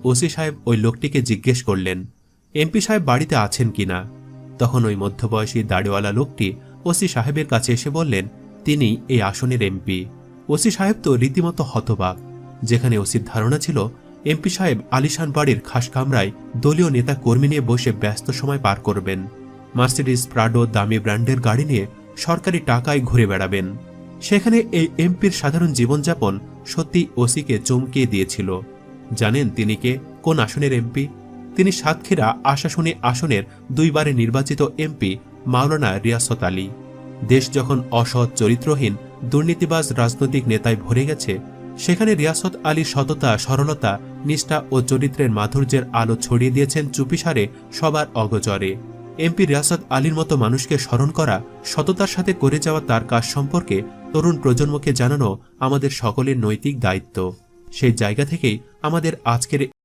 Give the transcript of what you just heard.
OC সাহেব ওই লোকটিকে জিজ্ঞেস করলেন, এমপি সাহেব বাড়িতে আছেন কিনা। তখন ওই মধ্যবয়সী দাড়িওয়ালা লোকটি ওসি সাহেবের কাছে এসে বললেন, তিনি এই আসনের এমপি। ওসি সাহেব তো রীতিমতো হতবাক। যেখানে ওসির ধারণা ছিল এমপি সাহেব আলিশান বাড়ির খাস কামরায় দলীয় নেতা কর্মী নিয়ে বসে ব্যস্ত সময় পার করবেন, মার্সিডিজ প্রাডো দামি ব্র্যান্ডের গাড়ি নিয়ে সরকারি টাকায় ঘুরে বেড়াবেন, সেখানে এই এমপির সাধারণ জীবনযাপন সত্যি ওসিকে চমকিয়ে দিয়েছিল। জানেন তিনি কে, কোন আসনের এমপি? তিনি সাতক্ষীরা আশাশুনি আসনের 2 বারে নির্বাচিত এমপি মাওলানা রিয়াসত আলী। দেশ যখন অসৎ, চরিত্রহীন, দুর্নীতিবাজ রাজনৈতিক নেতায় ভরে গেছে, সেখানে রিয়াসত আলীর সততা, সরলতা, নিষ্ঠা ও চরিত্রের মাধুর্যের আলো ছড়িয়ে দিয়েছেন চুপিসারে সবার অগোচরে। এমপি রিয়াসত আলীর মতো মানুষকে স্মরণ করা, সততার সাথে করে যাওয়া তার কাজ সম্পর্কে তরুণ প্রজন্মকে জানানো আমাদের সকলের নৈতিক দায়িত্ব। সেই জায়গা থেকেই আমাদের আজকের